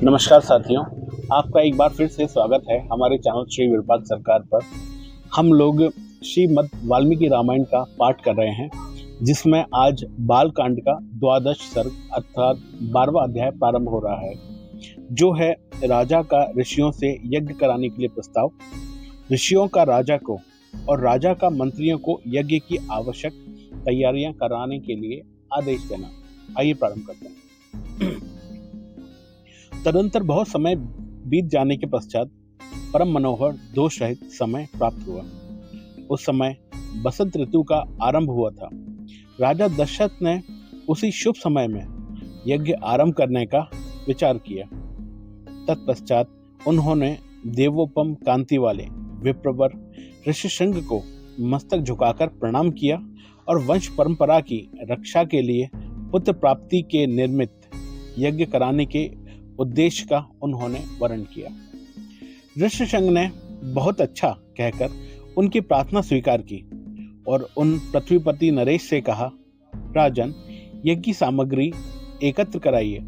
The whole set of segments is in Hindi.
नमस्कार साथियों, आपका एक बार फिर से स्वागत है हमारे चैनल श्री विरूपाक्ष सरकार पर। हम लोग श्रीमद् वाल्मीकि रामायण का पाठ कर रहे हैं, जिसमें आज बालकांड का द्वादश सर्ग अर्थात 12वां अध्याय प्रारंभ हो रहा है, जो है राजा का ऋषियों से यज्ञ कराने के लिए प्रस्ताव। ऋषियों का राजा को और राजा का मंत्रियों को यज्ञ की आवश्यक तैयारियां कराने के लिए आदेश देना। आइए प्रारंभ करते हैं। तदंतर बहुत समय बीत जाने के पश्चात परम मनोहर दोष रहित समय प्राप्त हुआ। उस समय बसंत ऋतु का आरंभ हुआ था। राजा दशरथ ने उसी शुभ समय में यज्ञ आरंभ करने का विचार किया। तत्पश्चात उन्होंने देवोपम कांति वाले विप्रवर ऋषिशृंग को मस्तक झुकाकर प्रणाम किया और वंश परंपरा की रक्षा के लिए पुत्र प्राप्ति के निर्मित यज्ञ कराने के उद्देश्य का उन्होंने वर्णन किया। ऋषिशृंग ने बहुत अच्छा कहकर उनकी प्रार्थना स्वीकार की और उन पृथ्वीपति नरेश से कहा, राजन, यज्ञ की सामग्री एकत्र कराइए।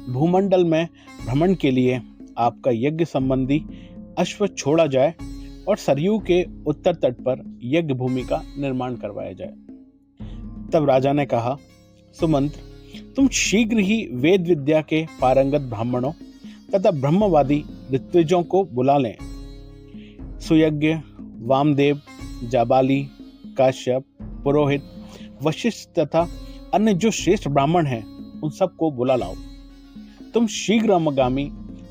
भूमंडल में भ्रमण के लिए आपका यज्ञ संबंधी अश्व छोड़ा जाए और सरयू के उत्तर तट पर यज्ञ भूमि का निर्माण करवाया जाए। तब राजा ने कहा, सुमंत्र, तुम शीघ्र ही वेद विद्या के पारंगत ब्राह्मणों तथा ब्रह्मवादी ऋत्विजों को बुला लें। सुयज्ञ, वामदेव, जाबाली, काश्यप, पुरोहित, वशिष्ठ तथा अन्य जो श्रेष्ठ ब्राह्मण हैं, उन सबको बुला लाओ। तुम शीघ्रगामी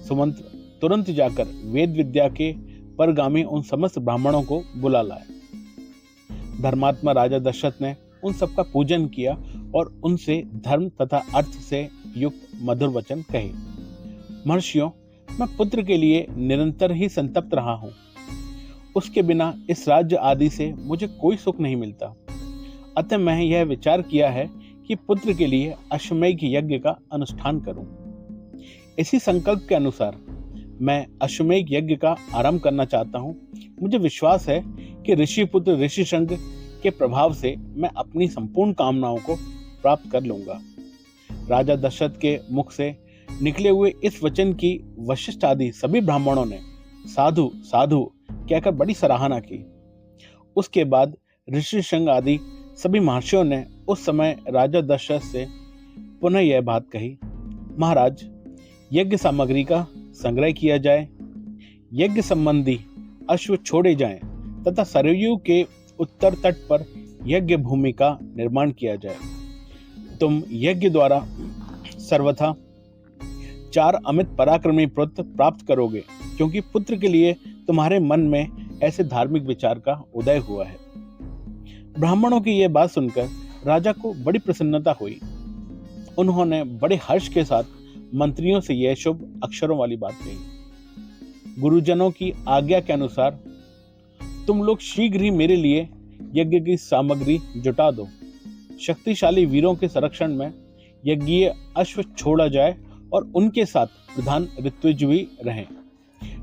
सुमंत्र तुरंत जाकर वेद विद्या के परगामी उन समस्त ब्राह्मणों को बुला लाए। धर्मात्मा राजा दशरथ ने उन सबका पूजन किया और उनसे धर्म तथा अर्थ से युक्त मधुर वचन कहे। महर्षियों, मैं पुत्र के लिए निरंतर ही संतप्त रहा हूँ। उसके बिना इस राज्य आदि से मुझे कोई सुख नहीं मिलता। अतः मैं यह विचार किया है कि पुत्र के लिए अश्वमेध यज्ञ का अनुष्ठान करूं। इसी संकल्प के अनुसार मैं अश्वमेध यज्ञ का आरंभ करना चाहता हूं। मुझे विश्वास है कि ऋषि पुत्र ऋषिशृंग के प्रभाव से मैं अपनी संपूर्ण कामनाओं को प्राप्त कर लूंगा। राजा दशरथ के मुख से निकले हुए इस वचन की वशिष्ठ आदि सभी ब्राह्मणों ने साधु साधु कहकर बड़ी सराहना की। उसके बाद ऋषिशृंग आदि सभी महर्षियों ने उस समय राजा दशरथ से पुनः यह बात कही, महाराज, यज्ञ सामग्री का संग्रह किया जाए, यज्ञ संबंधी अश्व छोड़े जाएं तथा सरयू के उत्तर तट पर यज्ञ भूमि का निर्माण किया जाए। तुम यज्ञ द्वारा सर्वथा 4 अमित पराक्रमी पुत्र प्राप्त करोगे, क्योंकि पुत्र के लिए तुम्हारे मन में ऐसे धार्मिक विचार का उदय हुआ है। ब्राह्मणों की यह बात सुनकर राजा को बड़ी प्रसन्नता हुई। उन्होंने बड़े हर्ष के साथ मंत्रियों से यह शुभ अक्षरों वाली बात कही, गुरुजनों की आज्ञा के अनुसार तुम लोग शीघ्र ही मेरे लिए यज्ञ की सामग्री जुटा दो। शक्तिशाली वीरों के संरक्षण में यज्ञीय अश्व छोड़ा जाए और उनके साथ प्रधान ऋत्विज भी रहें।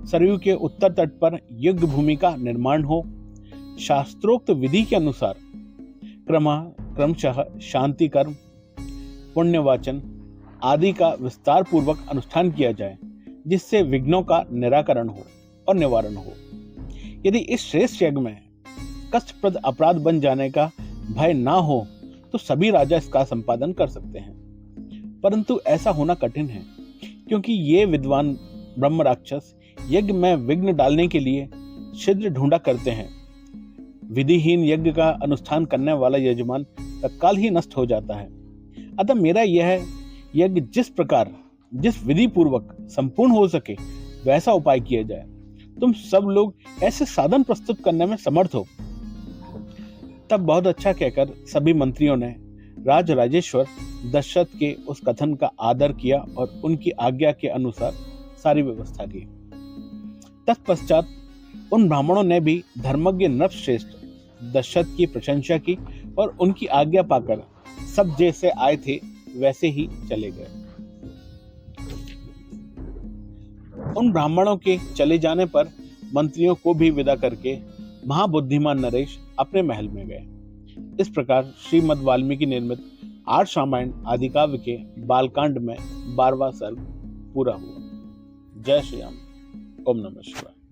सरयू के उत्तर तट पर यज्ञ भूमि का निर्माण हो। शास्त्रोक्त विधि के अनुसार क्रमशः शांति कर्म, पुण्यवाचन आदि का विस्तार पूर्वक अनुष्ठान किया जाए, जिससे विघ्नों का निराकरण हो और निवारण हो। यदि इस श्रेष्ठ यज्ञ में कष्टप्रद अपराध बन जाने का भय ना हो तो सभी राजा इसका संपादन कर सकते हैं, परंतु ऐसा होना कठिन है, क्योंकि ये विद्वान ब्रह्म राक्षस यज्ञ में विघ्न डालने के लिए छिद्र ढूंढा करते हैं। विधिहीन यज्ञ का अनुष्ठान करने वाला यजमान तत्काल ही नष्ट हो जाता है। अतः मेरा यह यज्ञ जिस विधि पूर्वक संपूर्ण हो सके वैसा उपाय किया जाए। तुम सब लोग ऐसे साधन प्रस्तुत करने में समर्थ हो। तब बहुत अच्छा कहकर सभी मंत्रियों ने राजराजेश्वर दशरथ के उस कथन का आदर किया और उनकी आज्ञा के अनुसार सारी व्यवस्था की। तत्पश्चात उन ब्राह्मणों ने भी धर्मज्ञ नृपश्रेष्ठ दशरथ की प्रशंसा की और उनकी आज्ञा पाकर सब जैसे आए थे वैसे ही चले गए। उन ब्राह्मणों के चले जाने पर मंत्रियों को भी विदा करके महाबुद्धिमान नरेश अपने महल में गए। इस प्रकार श्रीमद् वाल्मीकि निर्मित 8 रामायण आदि काव्य के बालकांड में 12वां सर्ग पूरा हुआ। जय श्री राम। ओम नमः शिवाय।